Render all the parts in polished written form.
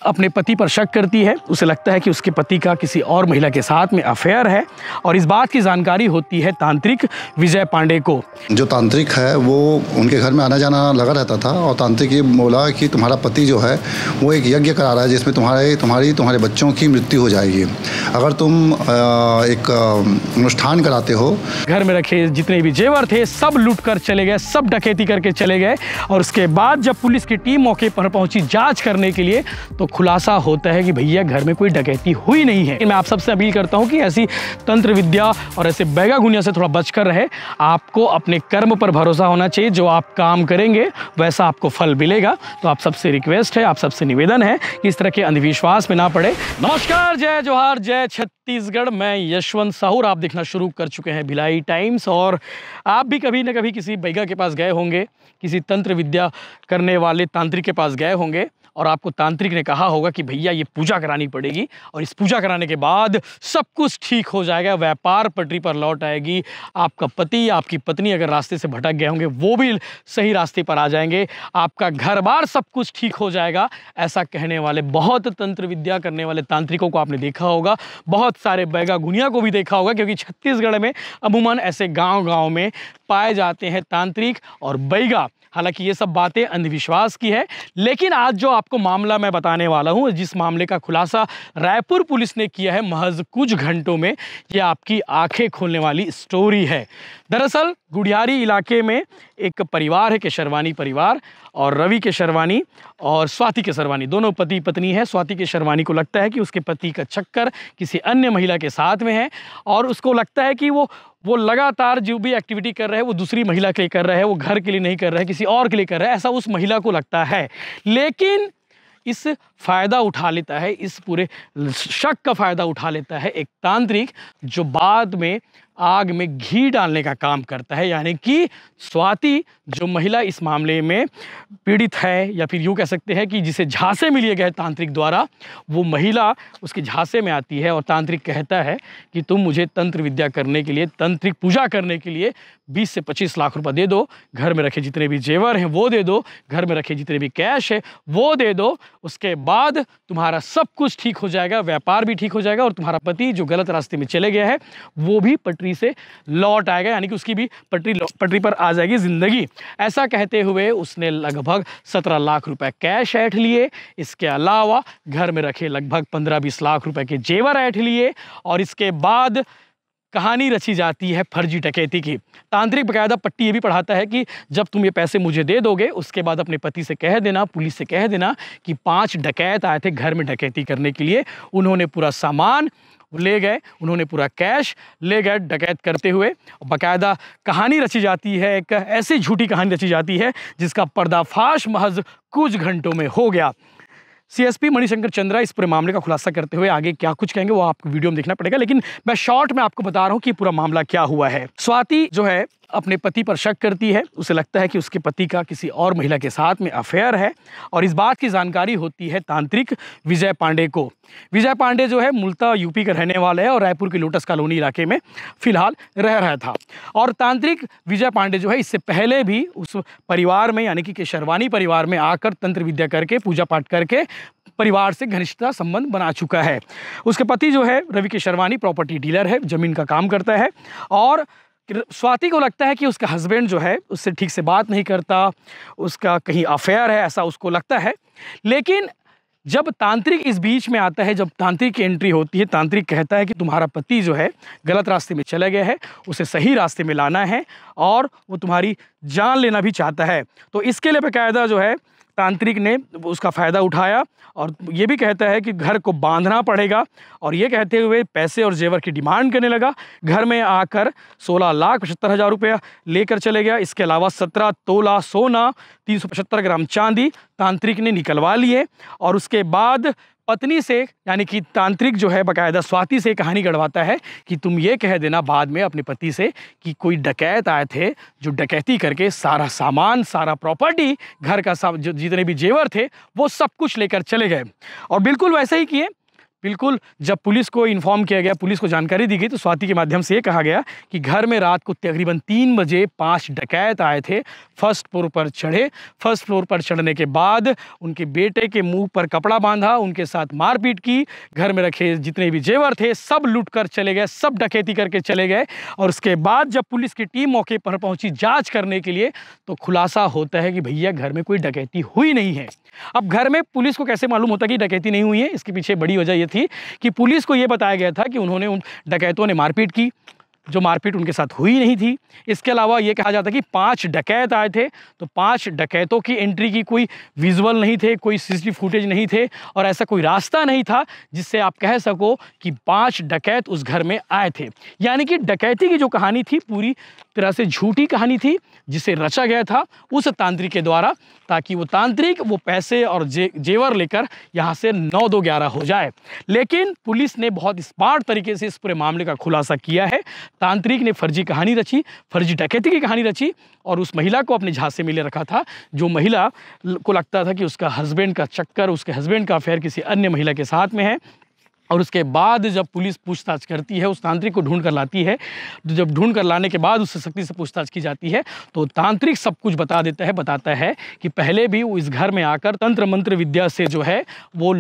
अपने पति पर शक करती है। उसे लगता है कि उसके पति का किसी और महिला के साथ में अफेयर है और इस बात की जानकारी होती है तांत्रिक विजय पांडे को। जो तांत्रिक है वो उनके घर में आना जाना लगा रहता था और तांत्रिक ये बोला कि तुम्हारा पति जो है वो एक यज्ञ करा रहा है जिसमें तुम्हारे बच्चों की मृत्यु हो जाएगी अगर तुम एक अनुष्ठान कराते हो। घर में रखे जितने भी जेवर थे सब लूट कर चले गए, सब डकैती करके चले गए और उसके बाद जब पुलिस की टीम मौके पर पहुंची जांच करने के लिए तो खुलासा होता है कि भैया घर में कोई डकैती हुई नहीं है। मैं आप सबसे अपील करता हूं कि ऐसी तंत्र विद्या और ऐसे बैगा गुनिया से थोड़ा बचकर रहे। आपको अपने कर्म पर भरोसा होना चाहिए, जो आप काम करेंगे वैसा आपको फल मिलेगा। तो आप सबसे रिक्वेस्ट है, आप सबसे निवेदन है कि इस तरह के अंधविश्वास में ना पड़े। नमस्कार, जय जोहार, जय छत्तीसगढ़। मैं यशवंत साहू, आप देखना शुरू कर चुके हैं भिलाई टाइम्स। और आप भी कभी ना कभी किसी बैगा के पास गए होंगे, किसी तंत्र विद्या करने वाले तांत्रिक के पास गए होंगे और आपको तांत्रिक ने कहा होगा कि भैया ये पूजा करानी पड़ेगी और इस पूजा कराने के बाद सब कुछ ठीक हो जाएगा, व्यापार पटरी पर लौट आएगी, आपका पति आपकी पत्नी अगर रास्ते से भटक गए होंगे वो भी सही रास्ते पर आ जाएंगे, आपका घर बार सब कुछ ठीक हो जाएगा। ऐसा कहने वाले बहुत तंत्र विद्या करने वाले तांत्रिकों को आपने देखा होगा, बहुत सारे बैगा गुनिया को भी देखा होगा, क्योंकि छत्तीसगढ़ में अमूमन ऐसे गाँव में पाए जाते हैं तांत्रिक और बैगा। हालांकि ये सब बातें अंधविश्वास की है, लेकिन आज जो आपको मामला मैं बताने वाला हूँ, जिस मामले का खुलासा रायपुर पुलिस ने किया है महज कुछ घंटों में, ये आपकी आंखें खोलने वाली स्टोरी है। दरअसल गुड़ियारी इलाके में एक परिवार है, केशरवानी परिवार, और रवि केशरवानी और स्वाति केशरवानी दोनों पति पत्नी है। स्वाति केशरवानी को लगता है कि उसके पति का चक्कर किसी अन्य महिला के साथ में है और उसको लगता है कि वो लगातार जो भी एक्टिविटी कर रहे हैं वो दूसरी महिला के लिए कर रहे हैं, वो घर के लिए नहीं कर रहे हैं, किसी और के लिए कर रहे हैं, ऐसा उस महिला को लगता है। लेकिन इस फ़ायदा उठा लेता है, इस पूरे शक का फ़ायदा उठा लेता है एक तांत्रिक, जो बाद में आग में घी डालने का काम करता है। यानी कि स्वाति जो महिला इस मामले में पीड़ित है, या फिर यूँ कह सकते हैं कि जिसे झांसे में लिए गए तांत्रिक द्वारा, वो महिला उसके झांसे में आती है और तांत्रिक कहता है कि तुम मुझे तंत्र विद्या करने के लिए, तांत्रिक पूजा करने के लिए 20 से 25 लाख रुपए दे दो, घर में रखे जितने भी जेवर हैं वो दे दो, घर में रखे जितने भी कैश है वो दे दो, उसके बाद तुम्हारा सब कुछ ठीक हो जाएगा, व्यापार भी ठीक हो जाएगा और तुम्हारा पति जो गलत रास्ते में चले गया है वो भी पटरी से लौट आएगा, यानी कि उसकी भी पटरी पर आ जाएगी जिंदगी। ऐसा कहते हुए उसने लगभग 17 लाख रुपए कैश ऐंठ लिए, इसके अलावा घर में रखे लगभग 15-20 लाख रुपए के जेवर ऐंठ लिए और इसके बाद कहानी रची जाती है फर्जी डकैती की। तांत्रिक बकायदा पट्टी ये भी पढ़ाता है कि जब तुम ये पैसे मुझे दे दोगे उसके बाद अपने पति से कह देना, पुलिस से कह देना कि 5 डकैत आए थे घर में डकैती करने के लिए, उन्होंने पूरा सामान ले गए, उन्होंने पूरा कैश ले गए डकैत करते हुए। बाकायदा कहानी रची जाती है, एक ऐसी झूठी कहानी रची जाती है जिसका पर्दाफाश महज कुछ घंटों में हो गया। सीएसपी मणिशंकर चंद्रा इस पूरे मामले का खुलासा करते हुए आगे क्या कुछ कहेंगे वो आपको वीडियो में देखना पड़ेगा, लेकिन मैं शॉर्ट में आपको बता रहा हूँ कि पूरा मामला क्या हुआ है। स्वाति जो है अपने पति पर शक करती है, उसे लगता है कि उसके पति का किसी और महिला के साथ में अफेयर है और इस बात की जानकारी होती है तांत्रिक विजय पांडे को। विजय पांडे जो है मूलतः यूपी का रहने वाला है और रायपुर के लोटस कॉलोनी इलाके में फिलहाल रह रहा था। और तांत्रिक विजय पांडे जो है इससे पहले भी उस परिवार में, यानी कि केशरवानी परिवार में आकर तंत्र विद्या करके, पूजा पाठ करके परिवार से घनिष्ठता संबंध बना चुका है। उसके पति जो है रवि केशरवानी प्रॉपर्टी डीलर है, जमीन का काम करता है और स्वाति को लगता है कि उसका हस्बैंड जो है उससे ठीक से बात नहीं करता, उसका कहीं अफेयर है, ऐसा उसको लगता है। लेकिन जब तांत्रिक इस बीच में आता है, जब तांत्रिक की एंट्री होती है, तांत्रिक कहता है कि तुम्हारा पति जो है गलत रास्ते में चला गया है, उसे सही रास्ते में लाना है और वो तुम्हारी जान लेना भी चाहता है। तो इसके लिए बाकायदा जो है तांत्रिक ने उसका फ़ायदा उठाया और ये भी कहता है कि घर को बांधना पड़ेगा और ये कहते हुए पैसे और जेवर की डिमांड करने लगा। घर में आकर 16,75,000 रुपया लेकर चले गया। इसके अलावा 17 तोला सोना, 375 ग्राम चांदी तांत्रिक ने निकलवा लिए और उसके बाद पत्नी से, यानी कि तांत्रिक जो है बाकायदा स्वाति से कहानी गढ़वाता है कि तुम ये कह देना बाद में अपने पति से कि कोई डकैत आए थे जो डकैती करके सारा सामान, सारा प्रॉपर्टी, घर का सब जो जितने भी जेवर थे वो सब कुछ लेकर चले गए। और बिल्कुल वैसे ही किए। बिल्कुल, जब पुलिस को इन्फॉर्म किया गया, पुलिस को जानकारी दी गई तो स्वाति के माध्यम से ये कहा गया कि घर में रात को तकरीबन 3 बजे 5 डकैत आए थे। फर्स्ट फ्लोर पर चढ़े, फर्स्ट फ्लोर पर चढ़ने के बाद उनके बेटे के मुंह पर कपड़ा बांधा, उनके साथ मारपीट की, घर में रखे जितने भी जेवर थे सब लूट कर चले गए, सब डकैती करके चले गए। और उसके बाद जब पुलिस की टीम मौके पर पहुंची जाँच करने के लिए तो खुलासा होता है कि भैया घर में कोई डकैती हुई नहीं है। अब घर में पुलिस को कैसे मालूम होता कि डकैती नहीं हुई है? इसके पीछे बड़ी वजह ये थी कि पुलिस को ये बताया गया था कि उन्होंने उन डकैतों ने मारपीट की, जो मारपीट उनके साथ हुई नहीं थी। इसके अलावा ये कहा जाता है कि 5 डकैत आए थे, तो 5 डकैतों की एंट्री की कोई विजुअल नहीं थे, कोई सीसीटीवी फुटेज नहीं थे और ऐसा कोई रास्ता नहीं था जिससे आप कह सको कि 5 डकैत उस घर में आए थे। यानी कि डकैती की जो कहानी थी पूरी तरह से झूठी कहानी थी, जिसे रचा गया था उस तांत्रिक के द्वारा, ताकि वो तांत्रिक वो पैसे और जेवर लेकर यहाँ से 9-2-11 हो जाए। लेकिन पुलिस ने बहुत स्मार्ट तरीके से इस पूरे मामले का खुलासा किया है। तांत्रिक ने फर्जी कहानी रची, फर्जी डकैती की कहानी रची और उस महिला को अपने झांसे में ले रखा था, जो महिला को लगता था कि उसका हस्बैंड का चक्कर, उसके हस्बैंड का अफेयर किसी अन्य महिला के साथ में है। और उसके बाद जब पुलिस पूछताछ करती है, उस तांत्रिक को ढूंढ कर लाती है, तो जब ढूंढ कर लाने के बाद उससे सख्ती से पूछताछ की जाती है तो तांत्रिक सब कुछ बता देता है, बताता है कि पहले भी वो इस घर में आकर तंत्र मंत्र विद्या से जो है वो उन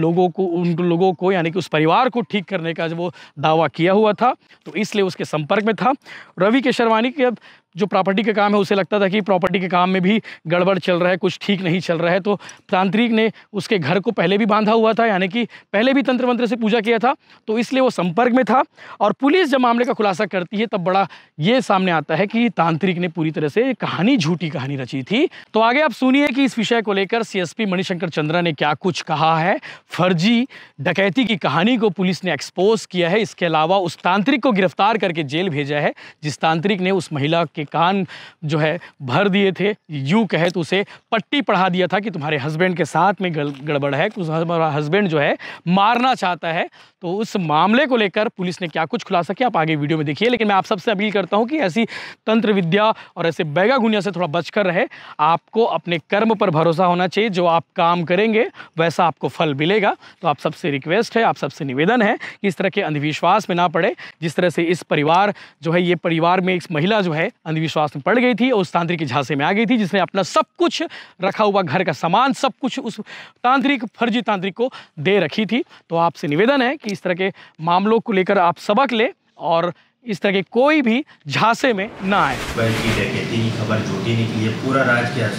लोगों को यानी कि उस परिवार को ठीक करने का जो वो दावा किया हुआ था, तो इसलिए उसके संपर्क में था। रवि केशरवानी के जो प्रॉपर्टी का काम है उसे लगता था कि प्रॉपर्टी के काम में भी गड़बड़ चल रहा है, कुछ ठीक नहीं चल रहा है, तो तांत्रिक ने उसके घर को पहले भी बांधा हुआ था, यानी कि पहले भी तंत्र मंत्र से पूजा किया था, तो इसलिए वो संपर्क में था। और पुलिस जब मामले का खुलासा करती है तब बड़ा ये सामने आता है कि तांत्रिक ने पूरी तरह से कहानी झूठी कहानी रची थी। तो आगे आप सुनिए कि इस विषय को लेकर CSP मणिशंकर चंद्रा ने क्या कुछ कहा है। फर्जी डकैती की कहानी को पुलिस ने एक्सपोज किया है। इसके अलावा उस तांत्रिक को गिरफ्तार करके जेल भेजा है, जिस तांत्रिक ने उस महिला के कान जो है भर दिए थे, यूं कहे तो उसे पट्टी पढ़ा दिया था कि तुम्हारे हस्बैंड के साथ में गड़बड़ है, तुम्हारा हस्बैंड जो है मारना चाहता है। तो उस मामले को लेकर पुलिस ने क्या कुछ खुलासा किया आप आगे वीडियो में देखिए। लेकिन मैं आप सबसे अपील करता हूं कि ऐसी तंत्र विद्या और ऐसे बैगा गुनिया से थोड़ा बचकर रहे। आपको अपने कर्म पर भरोसा होना चाहिए, जो आप काम करेंगे वैसा आपको फल मिलेगा। तो आप सबसे रिक्वेस्ट है, आप सबसे निवेदन है कि इस तरह के अंधविश्वास में ना पड़े। जिस तरह से इस परिवार जो है, ये परिवार में इस महिला जो है अंधविश्वास में पड़ गई थी और उस तांत्रिक के झांसे में आ गई थी, जिसने अपना सब कुछ रखा हुआ घर का सामान सब कुछ उस तांत्रिक फर्जी तांत्रिक को दे रखी थी। तो आपसे निवेदन है कि इस तरह के मामलों को लेकर आप सबक ले और इस तरह के कोई भी झांसे में ना आए। डकैती की खबर झूठी निकली है, पूरा राज क्या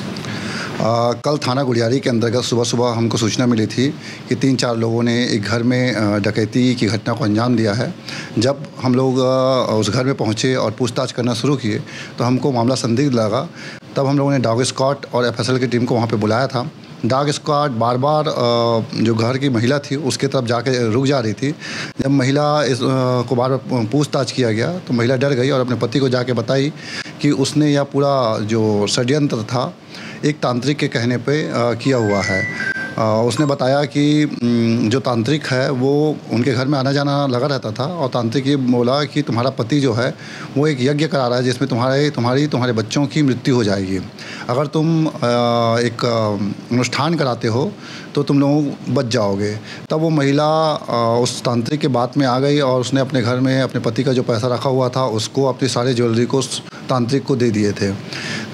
कल थाना गुड़ियारी के अंतर्गत सुबह हमको सूचना मिली थी कि 3-4 लोगों ने एक घर में डकैती की घटना को अंजाम दिया है। जब हम लोग उस घर में पहुंचे और पूछताछ करना शुरू किए तो हमको मामला संदिग्ध लगा। तब हम लोगों ने डॉग स्क्वाड और FSL की टीम को वहां पे बुलाया था। डॉग स्क्वाड बार बार जो घर की महिला थी उसके तरफ जाके रुक जा रही थी। जब महिला को बार बार पूछताछ किया गया तो महिला डर गई और अपने पति को जाके बताई कि उसने यह पूरा जो षड्यंत्र था एक तांत्रिक के कहने पे किया हुआ है। उसने बताया कि जो तांत्रिक है वो उनके घर में आना जाना लगा रहता था और तांत्रिक ये बोला कि तुम्हारा पति जो है वो एक यज्ञ करा रहा है जिसमें तुम्हारे बच्चों की मृत्यु हो जाएगी। अगर तुम एक अनुष्ठान कराते हो तो तुम लोग बच जाओगे। तब वो महिला उस तांत्रिक के बात में आ गई और उसने अपने घर में अपने पति का जो पैसा रखा हुआ था उसको, अपनी सारी ज्वेलरी को तांत्रिक को दे दिए थे।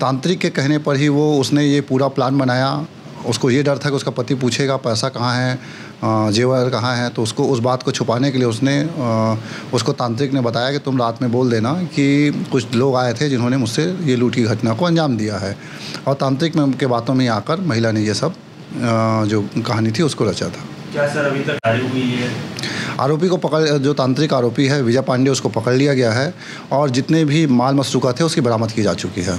तांत्रिक के कहने पर ही उसने ये पूरा प्लान बनाया। उसको ये डर था कि उसका पति पूछेगा पैसा कहाँ है, जेवर कहाँ है, तो उस बात को छुपाने के लिए उसको तांत्रिक ने बताया कि तुम रात में बोल देना कि कुछ लोग आए थे जिन्होंने मुझसे ये लूट की घटना को अंजाम दिया है। और तांत्रिक के बातों में आकर महिला ने ये सब जो कहानी थी उसको रचा था। क्या सर अभी तक कार्रवाई हुई है? आरोपी को जो तांत्रिक आरोपी है विजय पांडे, उसको पकड़ लिया गया है और जितने भी माल मसरूका थे उसकी बरामद की जा चुकी है।